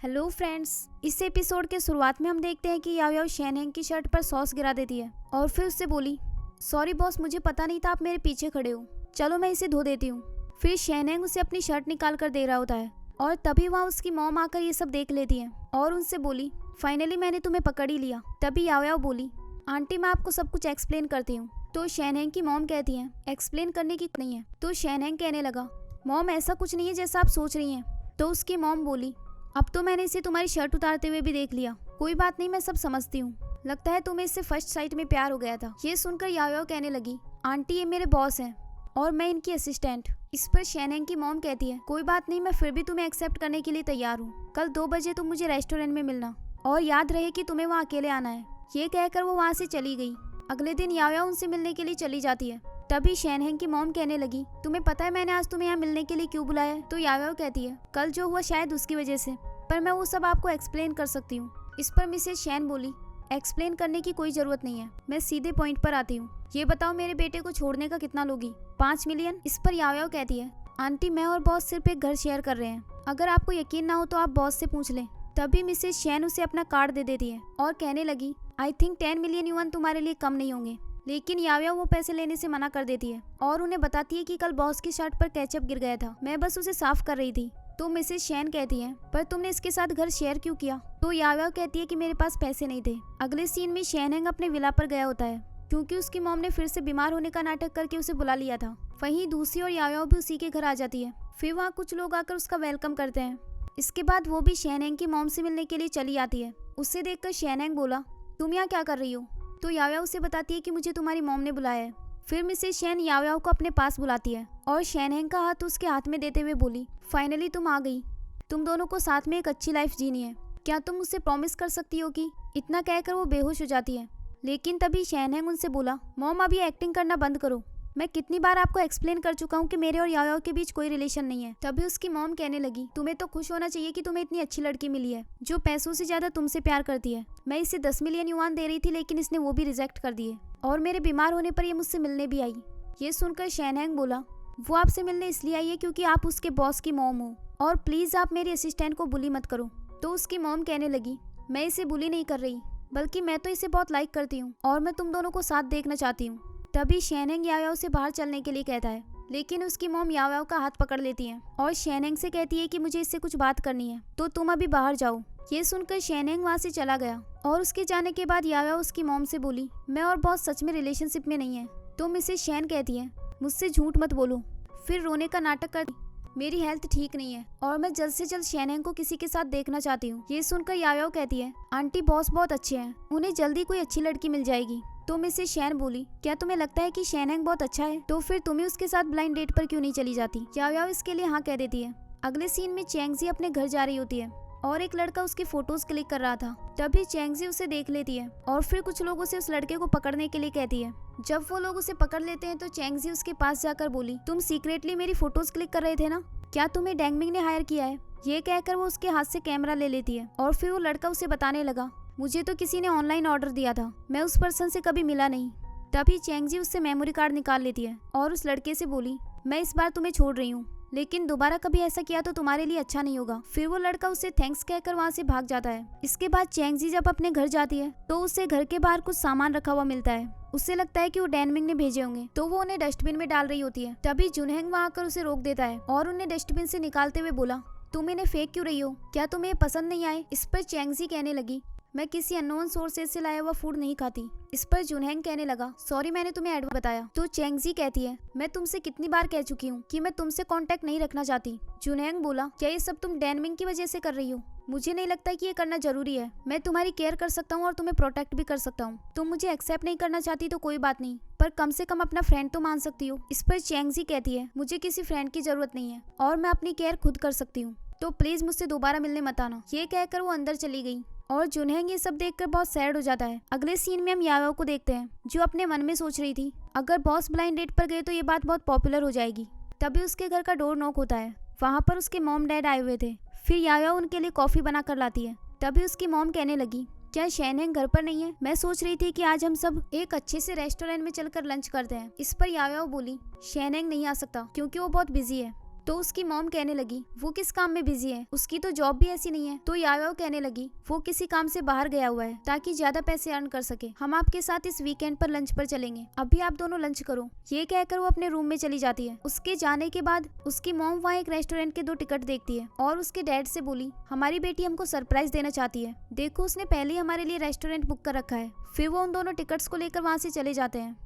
Hello friends, इस episode के शुरुआत में हम देखते हैं कि याओयाओ शेनहेंग की शर्ट पर सॉस गिरा देती है और फिर उससे बोली, सॉरी बॉस, मुझे पता नहीं था आप मेरे पीछे खड़े हो, चलो मैं इसे धो देती हूँ। फिर शेनहेंग उसे अपनी शर्ट निकाल कर दे रहा होता है और तभी वहाँ उसकी मॉम आकर ये सब देख लेती है और उनसे बोली, फाइनली मैंने तुम्हें पकड़ ही लिया। तभी याओयाओ बोली, आंटी मैं आपको सब कुछ एक्सप्लेन करती हूँ। तो शेनहेंग की मॉम कहती है, एक्सप्लेन करने की नहीं है। तो शेनहेंग कहने लगा, मॉम ऐसा कुछ नहीं है जैसा आप सोच रही हैं। तो उसकी मॉम बोली, अब तो मैंने इसे तुम्हारी शर्ट उतारते हुए भी देख लिया, कोई बात नहीं, मैं सब समझती हूँ। लगता है तुम्हें इससे फर्स्ट साइट में प्यार हो गया था। ये सुनकर याओयाओ कहने लगी, आंटी ये मेरे बॉस हैं और मैं इनकी असिस्टेंट। इस पर शेनहेंग की मॉम कहती है, कोई बात नहीं, मैं फिर भी तुम्हें एक्सेप्ट करने के लिए तैयार हूँ। कल 2 बजे तुम मुझे रेस्टोरेंट में मिलना और याद रहे कि तुम्हें वहाँ अकेले आना है। ये कहकर वो वहाँ से चली गई। अगले दिन याओयाओ उनसे मिलने के लिए चली जाती है। तभी शेनहेंग की मॉम कहने लगी, तुम्हें पता है मैंने आज तुम्हें यहाँ मिलने के लिए क्यों बुलाया है? तो याओयाओ कहती है, कल जो हुआ शायद उसकी वजह से, पर मैं वो सब आपको एक्सप्लेन कर सकती हूँ। इस पर मिसेस शेन बोली, एक्सप्लेन करने की कोई जरूरत नहीं है, मैं सीधे पॉइंट पर आती हूँ। ये बताओ मेरे बेटे को छोड़ने का कितना लोगी? 5 मिलियन। इस पर याओयाओ कहती है, आंटी मैं और बॉस सिर्फ एक घर शेयर कर रहे हैं, अगर आपको यकीन ना हो तो आप बॉस से पूछ लें। तभी मिसेस शेन उसे अपना कार्ड दे देती है और कहने लगी, आई थिंक 10 मिलियन युआन तुम्हारे लिए कम नहीं होंगे। लेकिन याओयाओ वो पैसे लेने से मना कर देती है और उन्हें बताती है कि कल बॉस की शर्ट पर केचप गिर गया था, मैं बस उसे साफ कर रही थी। तो मिसेस शेन कहती है, पर तुमने इसके साथ घर शेयर क्यों किया? तो याओयाओ कहती है कि मेरे पास पैसे नहीं थे। अगले सीन में शेनहेंग अपने विला पर गया होता है क्योंकि उसकी मॉम ने फिर से बीमार होने का नाटक करके उसे बुला लिया था। वहीं दूसरी ओर याओयाओ भी उसी के घर आ जाती है। फिर वहाँ कुछ लोग आकर उसका वेलकम करते हैं। इसके बाद वो भी शेनहेंग की मॉम से मिलने के लिए चली आती है। उसे देखकर शेनहेंग बोला, तुम यहाँ क्या कर रही हो? तो याओयाओ उसे बताती है कि मुझे तुम्हारी मॉम ने बुलाया है। फिर मिसेस शेन याओयाओ को अपने पास बुलाती है और शेनहेंग का हाथ उसके हाथ में देते हुए बोली, फाइनली तुम आ गई, तुम दोनों को साथ में एक अच्छी लाइफ जीनी है, क्या तुम मुझसे प्रॉमिस कर सकती हो कि? इतना कहकर वो बेहोश हो जाती है। लेकिन तभी शेनहेंग उनसे बोला, मॉम अभी एक्टिंग करना बंद करो, मैं कितनी बार आपको एक्सप्लेन कर चुका हूँ कि मेरे और याओयाओ के बीच कोई रिलेशन नहीं है। तभी उसकी मॉम कहने लगी, तुम्हें तो खुश होना चाहिए कि तुम्हें इतनी अच्छी लड़की मिली है जो पैसों से ज्यादा तुमसे प्यार करती है। मैं इसे 10 मिलियन युआन दे रही थी लेकिन इसने वो भी रिजेक्ट कर दिए और मेरे बीमार होने पर ये मुझसे मिलने भी आई। ये सुनकर शेनहेंग बोला, वो आपसे मिलने इसलिए आई है क्योंकि आप उसके बॉस की मॉम हो और प्लीज आप मेरी असिस्टेंट को बुली मत करो। तो उसकी मॉम कहने लगी, मैं इसे बुली नहीं कर रही, बल्कि मैं तो इसे बहुत लाइक करती हूँ और मैं तुम दोनों को साथ देखना चाहती हूँ। तभी शेनहेंग याओयाओ से बाहर चलने के लिए कहता है, लेकिन उसकी मॉम याओयाओ का हाथ पकड़ लेती है और शेनहेंग से कहती है कि मुझे इससे कुछ बात करनी है, तो तुम अभी बाहर जाओ। ये सुनकर शेनहेंग वहाँ से चला गया और उसके जाने के बाद याओयाओ उसकी मॉम से बोली, मैं और बॉस सच में रिलेशनशिप में नहीं है। तो मिसेस शेन कहती है, मुझसे झूठ मत बोलो। फिर रोने का नाटक कर, मेरी हेल्थ ठीक नहीं है और मैं जल्द से जल्द शेनहेंग को किसी के साथ देखना चाहती हूँ। ये सुनकर याओयाओ कहती है, आंटी बॉस बहुत अच्छे हैं, उन्हें जल्दी कोई अच्छी लड़की मिल जाएगी। तो मिसेस शेन बोली, क्या तुम्हें लगता है कि शेनहेंग बहुत अच्छा है? तो फिर तुम्हें उसके साथ ब्लाइंड डेट पर क्यों नहीं चली जाती? याओयाओ इसके लिए हाँ कह देती है। अगले सीन में चैंगजी अपने घर जा रही होती है और एक लड़का उसकी फोटोज क्लिक कर रहा था। तभी चैंगजी उसे देख लेती है और फिर कुछ लोगों से उस लड़के को पकड़ने के लिए कहती है। जब वो लोग उसे पकड़ लेते हैं तो चैंगजी उसके पास जाकर बोली, तुम सीक्रेटली मेरी फोटोज क्लिक कर रहे थे ना? क्या तुम्हें डैंगमिंग ने हायर किया है? ये कहकर वो उसके हाथ से कैमरा ले लेती है और फिर वो लड़का उसे बताने लगा, मुझे तो किसी ने ऑनलाइन ऑर्डर दिया था, मैं उस पर्सन से कभी मिला नहीं। तभी चैंगजी उससे मेमोरी कार्ड निकाल लेती है और उस लड़के से बोली, मैं इस बार तुम्हें छोड़ रही हूँ, लेकिन दोबारा कभी ऐसा किया तो तुम्हारे लिए अच्छा नहीं होगा। फिर वो लड़का उसे थैंक्स कहकर वहाँ से भाग जाता है। इसके बाद चैंगजी जब अपने घर जाती है तो उसे घर के बाहर कुछ सामान रखा हुआ मिलता है। उसे लगता है कि वो डैनमिंग ने भेजे होंगे, तो वो उन्हें डस्टबिन में डाल रही होती है। तभी जुनहेंग वहाँ आकर उसे रोक देता है और उन्हें डस्टबिन से निकालते हुए बोला, तुम इन्हें फेंक क्यों रही हो? क्या तुम्हें पसंद नहीं आए? इस पर चैंगजी कहने लगी, मैं किसी अननोन सोर्सेज से लाया हुआ फूड नहीं खाती। इस पर जुनहेंग कहने लगा, सॉरी मैंने तुम्हें एडवांस बताया। तो चैंगजी कहती है, मैं तुमसे कितनी बार कह चुकी हूँ कि मैं तुमसे कांटेक्ट नहीं रखना चाहती। जुनहेंग बोला, क्या ये सब तुम डैनमिंग की वजह से कर रही हो? मुझे नहीं लगता कि ये करना जरूरी है, मैं तुम्हारी केयर कर सकता हूँ और तुम्हें प्रोटेक्ट भी कर सकता हूँ। तुम मुझे एक्सेप्ट नहीं करना चाहती तो कोई बात नहीं, पर कम से कम अपना फ्रेंड तो मान सकती हो। इस पर चैंगजी कहती है, मुझे किसी फ्रेंड की जरूरत नहीं है और मैं अपनी केयर खुद कर सकती हूँ, तो प्लीज मुझसे दोबारा मिलने मत आना। ये कहकर वो अंदर चली गई और जुनहेंग ये सब देखकर बहुत सैड हो जाता है। अगले सीन में हम याओयाओ को देखते हैं जो अपने मन में सोच रही थी, अगर बॉस ब्लाइंड डेट पर गए तो ये बात बहुत पॉपुलर हो जाएगी। तभी उसके घर का डोर नॉक होता है, वहाँ पर उसके मॉम डैड आए हुए थे। फिर याओयाओ उनके लिए कॉफी बना कर लाती है। तभी उसकी मॉम कहने लगी, क्या शेनहेंग घर पर नहीं है? मैं सोच रही थी कि आज हम सब एक अच्छे से रेस्टोरेंट में चलकर लंच करते हैं। इस पर याओयाओ बोली, शेनहेंग नहीं आ सकता क्योंकि वो बहुत बिजी है। तो उसकी मॉम कहने लगी वो किस काम में बिजी है, उसकी तो जॉब भी ऐसी नहीं है। तो याओ कहने लगी वो किसी काम से बाहर गया हुआ है ताकि ज्यादा पैसे अर्न कर सके। हम आपके साथ इस वीकेंड पर लंच पर चलेंगे, अभी आप दोनों लंच करो। ये कहकर वो अपने रूम में चली जाती है। उसके जाने के बाद उसकी मॉम वहाँ एक रेस्टोरेंट के 2 टिकट देखती है और उसके डैड से बोली हमारी बेटी हमको सरप्राइज देना चाहती है, देखो उसने पहले ही हमारे लिए रेस्टोरेंट बुक कर रखा है। फिर वो उन दोनों टिकट्स को लेकर वहाँ से चले जाते हैं।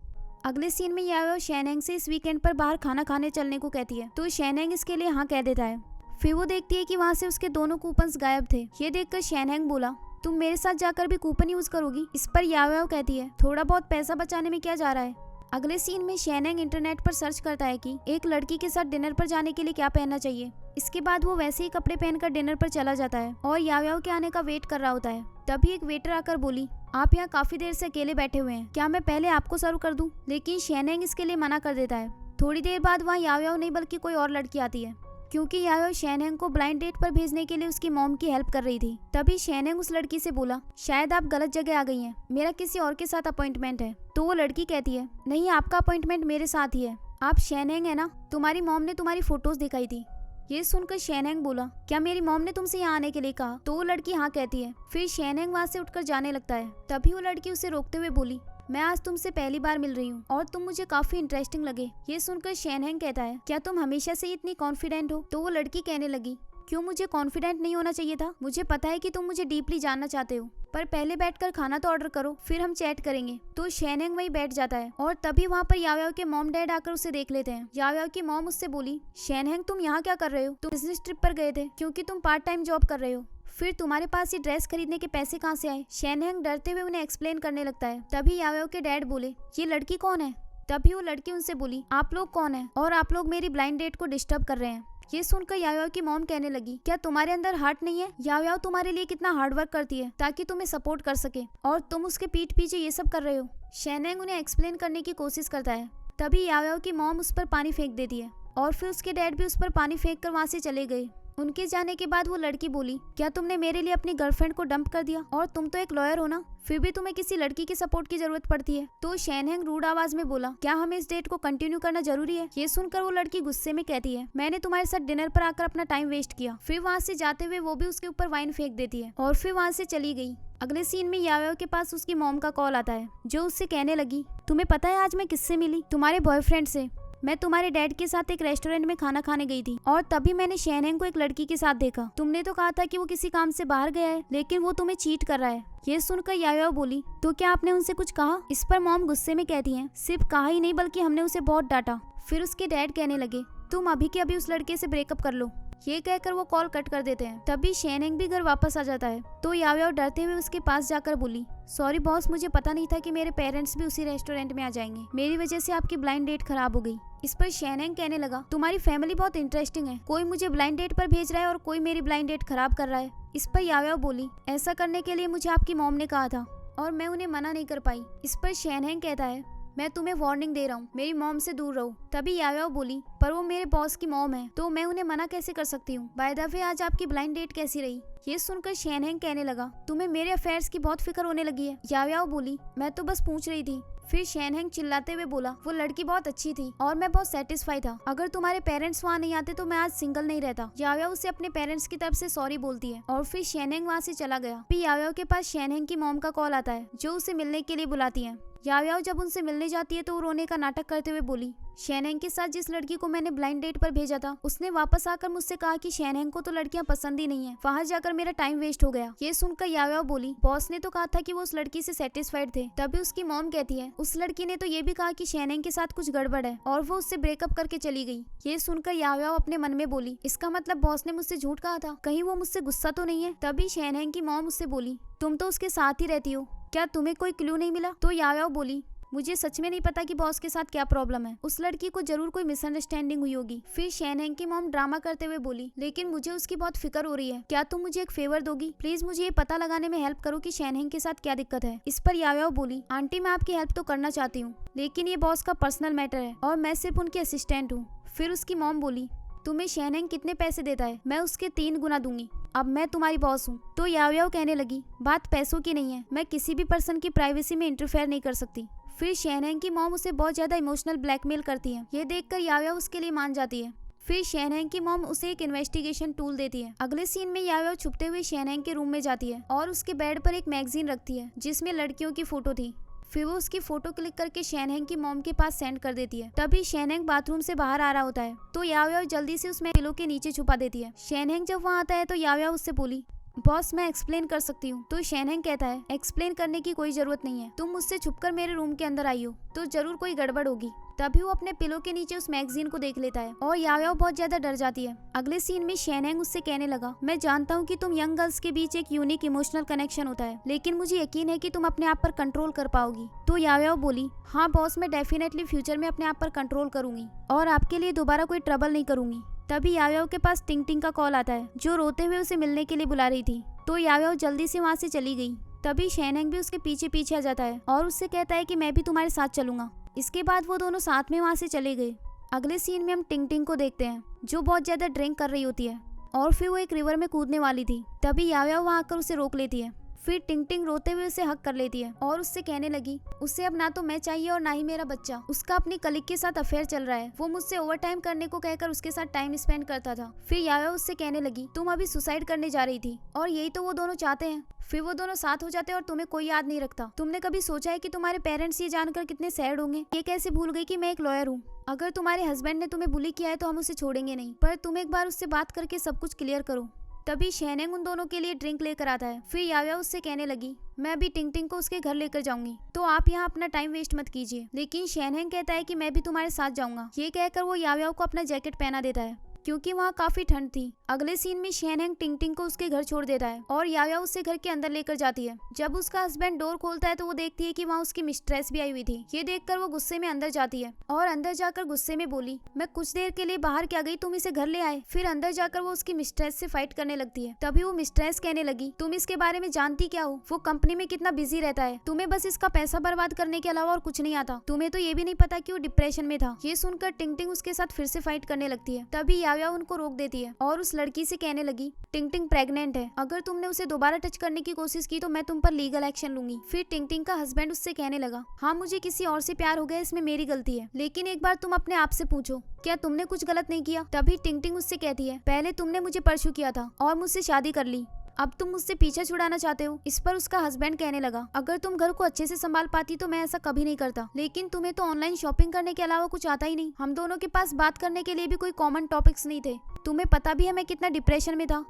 अगले सीन में याओ शैनहेंग से इस वीकेंड पर बाहर खाना खाने चलने को कहती है, तो शैनहेंग इसके लिए हाँ कह देता है। फिर वो देखती है कि वहाँ से उसके दोनों कूपन्स गायब थे। ये देखकर शैनहेंग बोला तुम मेरे साथ जाकर भी कूपन यूज करोगी। इस पर याओ कहती है थोड़ा बहुत पैसा बचाने में क्या जा रहा है। अगले सीन में शैनहेंग इंटरनेट पर सर्च करता है कि एक लड़की के साथ डिनर पर जाने के लिए क्या पहनना चाहिए। इसके बाद वो वैसे ही कपड़े पहनकर डिनर पर चला जाता है और याओ के आने का वेट कर रहा होता है। तभी एक वेटर आकर बोली आप यहाँ काफी देर से अकेले बैठे हुए हैं, क्या मैं पहले आपको सर्व कर दूं? लेकिन शैनहेंग इसके लिए मना कर देता है। थोड़ी देर बाद वहाँ याओ नहीं बल्कि कोई और लड़की आती है, क्योंकि याओ शैनहेंग को ब्लाइंड डेट पर भेजने के लिए उसकी मॉम की हेल्प कर रही थी। तभी शैनहेंग उस लड़की से बोला शायद आप गलत जगह आ गई हैं, मेरा किसी और के साथ अपॉइंटमेंट है। तो वो लड़की कहती है नहीं आपका अपॉइंटमेंट मेरे साथ ही है, आप शैनहेंग है ना, तुम्हारी मॉम ने तुम्हारी फोटोज दिखाई थी। ये सुनकर शैनहेंग बोला क्या मेरी मॉम ने तुमसे यहाँ आने के लिए कहा? तो वो लड़की हाँ कहती है। फिर शैनहेंग वहाँ से उठकर जाने लगता है। तभी वो लड़की उसे रोकते हुए बोली मैं आज तुमसे पहली बार मिल रही हूँ और तुम मुझे काफी इंटरेस्टिंग लगे। ये सुनकर शैनहेंग कहता है क्या तुम हमेशा से इतनी कॉन्फिडेंट हो? तो वो लड़की कहने लगी क्यों मुझे कॉन्फिडेंट नहीं होना चाहिए था? मुझे पता है कि तुम मुझे डीपली जानना चाहते हो, पर पहले बैठकर खाना तो ऑर्डर करो, फिर हम चैट करेंगे। तो शैनहेंग वहीं बैठ जाता है और तभी वहाँ पर याओ के मॉम डैड आकर उसे देख लेते हैं। याओ की मॉम उससे बोली शैनहेंग तुम यहाँ क्या कर रहे हो? तुम बिजनेस ट्रिप पर गए थे क्योंकि तुम पार्ट टाइम जॉब कर रहे हो, फिर तुम्हारे पास ये ड्रेस खरीदने के पैसे कहाँ से आए? शैनहेंग डरते हुए उन्हें एक्सप्लेन करने लगता है। तभी याओ के डैड बोले ये लड़की कौन है? तभी वो लड़की उनसे बोली आप लोग कौन है और आप लोग मेरी ब्लाइंड डेट को डिस्टर्ब कर रहे हैं। ये सुनकर याओ की मॉम कहने लगी क्या तुम्हारे अंदर हार्ट नहीं है? याओ तुम्हारे लिए कितना हार्ड वर्क करती है ताकि तुम्हें सपोर्ट कर सके और तुम उसके पीठ पीछे ये सब कर रहे हो। शैनहेंग उन्हें एक्सप्लेन करने की कोशिश करता है। तभी याओ की मॉम उस पर पानी फेंक देती है और फिर उसके डैड भी उस पर पानी फेंक कर वहाँ से चले गए। उनके जाने के बाद वो लड़की बोली क्या तुमने मेरे लिए अपनी गर्लफ्रेंड को डंप कर दिया? और तुम तो एक लॉयर हो ना, फिर भी तुम्हें किसी लड़की के सपोर्ट की जरूरत पड़ती है। तो शैनहेंग रूड आवाज में बोला क्या हमें इस डेट को कंटिन्यू करना जरूरी है? ये सुनकर वो लड़की गुस्से में कहती है मैंने तुम्हारे साथ डिनर पर आकर अपना टाइम वेस्ट किया। फिर वहाँ से जाते हुए वो भी उसके ऊपर वाइन फेंक देती है और फिर वहाँ से चली गई। अगले सीन में याओ के पास उसकी मॉम का कॉल आता है जो उससे कहने लगी तुम्हें पता है आज मैं किससे मिली? तुम्हारे बॉयफ्रेंड से। मैं तुम्हारे डैड के साथ एक रेस्टोरेंट में खाना खाने गई थी और तभी मैंने शैनहेंग को एक लड़की के साथ देखा। तुमने तो कहा था कि वो किसी काम से बाहर गया है, लेकिन वो तुम्हें चीट कर रहा है। ये सुनकर याओ बोली तो क्या आपने उनसे कुछ कहा? इस पर मॉम गुस्से में कहती है सिर्फ कहा ही नहीं बल्कि हमने उसे बहुत डांटा। फिर उसके डैड कहने लगे तुम अभी के अभी उस लड़के से ब्रेकअप कर लो। ये कहकर वो कॉल कट कर देते हैं। तभी शैनहेंग भी घर वापस आ जाता है। तो याओ डरते हुए उसके पास जाकर बोली सॉरी बॉस, मुझे पता नहीं था कि मेरे पेरेंट्स भी उसी रेस्टोरेंट में आ जाएंगे, मेरी वजह से आपकी ब्लाइंड डेट खराब हो गई। इस पर शैनहेंग कहने लगा तुम्हारी फैमिली बहुत इंटरेस्टिंग है, कोई मुझे ब्लाइंड डेट पर भेज रहा है और कोई मेरी ब्लाइंड डेट खराब कर रहा है। इस पर याओ बोली ऐसा करने के लिए मुझे आपकी मॉम ने कहा था और मैं उन्हें मना नहीं कर पाई। इस पर शैनहेंग कहता है मैं तुम्हें वार्निंग दे रहा हूँ, मेरी मॉम से दूर रहो। तभी याओ बोली पर वो मेरे बॉस की मॉम है तो मैं उन्हें मना कैसे कर सकती हूँ? बाय द वे आज आपकी ब्लाइंड डेट कैसी रही? ये सुनकर शैनहेंग कहने लगा तुम्हें मेरे अफेयर्स की बहुत फिक्र होने लगी है। याओ बोली मैं तो बस पूछ रही थी। फिर शैनहेंग चिल्लाते हुए बोला वो लड़की बहुत अच्छी थी और मैं बहुत सेटिस्फाई था, अगर तुम्हारे पेरेंट्स वहाँ नहीं आते तो मैं आज सिंगल नहीं रहता। याओ उसे अपने पेरेंट्स की तरफ से सॉरी बोलती है और फिर शैनहेंग वहाँ से चला गया। फिर याओ के पास शैनहेंग की मॉम का कॉल आता है जो उसे मिलने के लिए बुलाती है। याओ जब उनसे मिलने जाती है तो वो रोने का नाटक करते हुए बोली शैनहेंग के साथ जिस लड़की को मैंने ब्लाइंड डेट पर भेजा था उसने वापस आकर मुझसे कहा कि शैनहेंग को तो लड़कियां पसंद ही नहीं है, वहां जाकर मेरा टाइम वेस्ट हो गया। ये सुनकर याओ बोली बॉस ने तो कहा था कि वो उस लड़की से सेटिस्फाइड थे। तभी उसकी मॉम कहती है उस लड़की ने तो ये भी कहा कि शैनहेंग के साथ कुछ गड़बड़ है और वो उससे ब्रेकअप करके चली गई। ये सुनकर याओ अपने मन में बोली इसका मतलब बॉस ने मुझसे झूठ कहा था, कहीं वो मुझसे गुस्सा तो नहीं है। तभी शैनहेंग की मॉम उससे बोली तुम तो उसके साथ ही रहती हो, क्या तुम्हें कोई क्लू नहीं मिला? तो याओ बोली मुझे सच में नहीं पता कि बॉस के साथ क्या प्रॉब्लम है, उस लड़की को जरूर कोई मिसअंडरस्टैंडिंग हुई होगी। फिर शैनहेंग की मॉम ड्रामा करते हुए बोली लेकिन मुझे उसकी बहुत फिक्र हो रही है, क्या तुम मुझे एक फेवर दोगी? प्लीज मुझे ये पता लगाने में हेल्प करो कि शैनहेंग के साथ क्या दिक्कत है। इस पर याओ बोली आंटी मैं आपकी हेल्प तो करना चाहती हूँ लेकिन ये बॉस का पर्सनल मैटर है और मैं सिर्फ उनकी असिस्टेंट हूँ। फिर उसकी मॉम बोली तुम्हें शैनहेंग कितने पैसे देता है? मैं उसके 3 गुना दूंगी, अब मैं तुम्हारी बॉस हूँ। तो याओ कहने लगी बात पैसों की नहीं है, मैं किसी भी पर्सन की प्राइवेसी में इंटरफेयर नहीं कर सकती। फिर शैनहेंग की मॉम उसे बहुत ज्यादा इमोशनल ब्लैकमेल करती है। ये देखकर याओ उसके लिए मान जाती है। फिर शहनैंग की मॉम उसे एक इन्वेस्टिगेशन टूल देती है। अगले सीन में याओ छुपते हुए शहनैंग के रूम में जाती है और उसके बेड पर एक मैगजीन रखती है जिसमें लड़कियों की फोटो थी। फिर वो उसकी फोटो क्लिक करके शहनैंग की मॉम के पास सेंड कर देती है। तभी शहनैंग बाथरूम से बाहर आ रहा होता है तो याओ जल्दी से उसमें पिलो के नीचे छुपा देती है। शहनैंग जब वहाँ आता है तो याओ उससे बोली, बॉस मैं एक्सप्लेन कर सकती हूँ। तो शहनैंग कहता है, एक्सप्लेन करने की कोई जरूरत नहीं है, तुम मुझसे छुपकर मेरे रूम के अंदर आई हो तो जरूर कोई गड़बड़ होगी। तभी वो अपने पिलो के नीचे उस मैगजीन को देख लेता है और याओ बहुत ज्यादा डर जाती है। अगले सीन में शहनैंग उससे कहने लगा, मैं जानता हूँ कि तुम यंग गर्ल्स के बीच एक यूनिक इमोशनल कनेक्शन होता है, लेकिन मुझे यकीन है कि तुम अपने आप पर कंट्रोल कर पाओगी। तो याओ बोली, हाँ बॉस मैं डेफिनेटली फ्यूचर में अपने आप पर कंट्रोल करूंगी और आपके लिए दोबारा कोई ट्रबल नहीं करूंगी। तभी याओ के पास टिंग टिंग का कॉल आता है जो रोते हुए उसे मिलने के लिए बुला रही थी। तो याओ जल्दी से वहाँ से चली गई। तभी शहनैंग भी उसके पीछे पीछे आ जाता है और उससे कहता है कि मैं भी तुम्हारे साथ चलूंगा। इसके बाद वो दोनों साथ में वहाँ से चले गए। अगले सीन में हम टिंग टिंग को देखते हैं जो बहुत ज्यादा ड्रिंक कर रही होती है और फिर वो एक रिवर में कूदने वाली थी। तभी याओ वहाँ आकर उसे रोक लेती है। फिर टिंग टिंग रोते हुए उसे हक कर लेती है और उससे कहने लगी, उसे अब ना तो मैं चाहिए और ना ही मेरा बच्चा। उसका अपनी कलीग के साथ अफेयर चल रहा है। वो मुझसे ओवर टाइम करने को कहकर उसके साथ टाइम स्पेंड करता था। फिर याओ उससे कहने लगी, तुम अभी सुसाइड करने जा रही थी और यही तो वो दोनों चाहते हैं। फिर वो दोनों साथ हो जाते हैं और तुम्हें कोई याद नहीं रखता। तुमने कभी सोचा है कि तुम्हारे पेरेंट्स ये जानकर कितने सैड होंगे? ये कैसे भूल गई कि मैं एक लॉयर हूँ? अगर तुम्हारे हस्बैंड ने तुम्हें बुली किया है तो हम उसे छोड़ेंगे नहीं, पर तुम एक बार उससे बात करके सब कुछ क्लियर करो। तभी शहनैंग उन दोनों के लिए ड्रिंक लेकर आता है। फिर याओ उससे कहने लगी, मैं अभी टिंग टिंग को उसके घर लेकर जाऊंगी तो आप यहाँ अपना टाइम वेस्ट मत कीजिए। लेकिन शहनैंग कहता है कि मैं भी तुम्हारे साथ जाऊंगा। ये कहकर वो याओ को अपना जैकेट पहना देता है क्योंकि वहाँ काफी ठंड थी। अगले सीन में शहनैंग टिंग टिंग को उसके घर छोड़ देता है और याओ उसे घर के अंदर लेकर जाती है। जब उसका हस्बैंड डोर खोलता है तो वो देखती है कि वहाँ उसकी मिस्ट्रेस भी आई हुई थी। ये देखकर वो गुस्से में अंदर जाती है और अंदर जाकर गुस्से में बोली, मैं कुछ देर के लिए बाहर क्या गई, तुम इसे घर ले आए। फिर अंदर जाकर वो उसकी मिस्ट्रेस से फाइट करने लगती है। तभी वो मिस्ट्रेस कहने लगी, तुम इसके बारे में जानती क्या हो? वो कंपनी में कितना बिजी रहता है, तुम्हें बस इसका पैसा बर्बाद करने के अलावा और कुछ नहीं आता। तुम्हें तो ये भी नहीं पता कि वो डिप्रेशन में था। ये सुनकर टिंग टिंग उसके साथ फिर से फाइट करने लगती है। तभी याओ उनको रोक देती है और उस लड़की से कहने लगी, टिंग टिंग प्रेग्नेंट है, अगर तुमने उसे दोबारा टच करने की कोशिश की तो मैं तुम पर लीगल एक्शन लूंगी। फिर टिंग टिंग का हस्बैंड उससे कहने लगा, हाँ मुझे किसी और से प्यार हो गया, इसमें मेरी गलती है, लेकिन एक बार तुम अपने आप से पूछो क्या तुमने कुछ गलत नहीं किया? तभी टिंग टिंग उससे कहती है, पहले तुमने मुझे परसू किया था और मुझसे शादी कर ली, अब तुम मुझसे पीछा छुड़ाना चाहते हो। इस पर उसका हस्बैंड कहने लगा, अगर तुम घर को अच्छे से संभाल पाती तो मैं ऐसा कभी नहीं करता, लेकिन तुम्हें तो ऑनलाइन शॉपिंग करने के अलावा कुछ आता ही नहीं। हम दोनों के पास बात करने के लिए भी कोई कॉमन टॉपिक्स नहीं थे। तुम्हें पता भी है मैं कितना डिप्रेशन में था।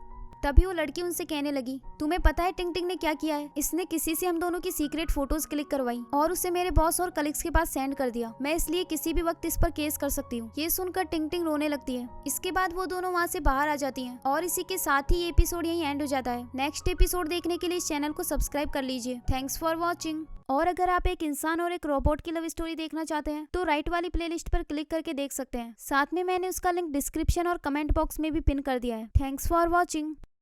तभी वो लड़की उनसे कहने लगी, तुम्हें पता है टिंग टिंग ने क्या किया है? इसने किसी से हम दोनों की सीक्रेट फोटोज क्लिक करवाई और उसे मेरे बॉस और कलीग्स के पास सेंड कर दिया। मैं इसलिए किसी भी वक्त इस पर केस कर सकती हूँ। ये सुनकर टिंग टिंग रोने लगती है। इसके बाद वो दोनों वहाँ से बाहर आ जाती हैं और इसी के साथ ही ये एपिसोड यहीं एंड हो जाता है। नेक्स्ट एपिसोड देखने के लिए इस चैनल को सब्सक्राइब कर लीजिए। Thanks for watching. और अगर आप एक इंसान और एक रोबोट की लव स्टोरी देखना चाहते हैं तो राइट वाली प्लेलिस्ट पर क्लिक करके देख सकते हैं। साथ में मैंने उसका लिंक डिस्क्रिप्शन और कमेंट बॉक्स में भी पिन कर दिया है। Thanks for watching.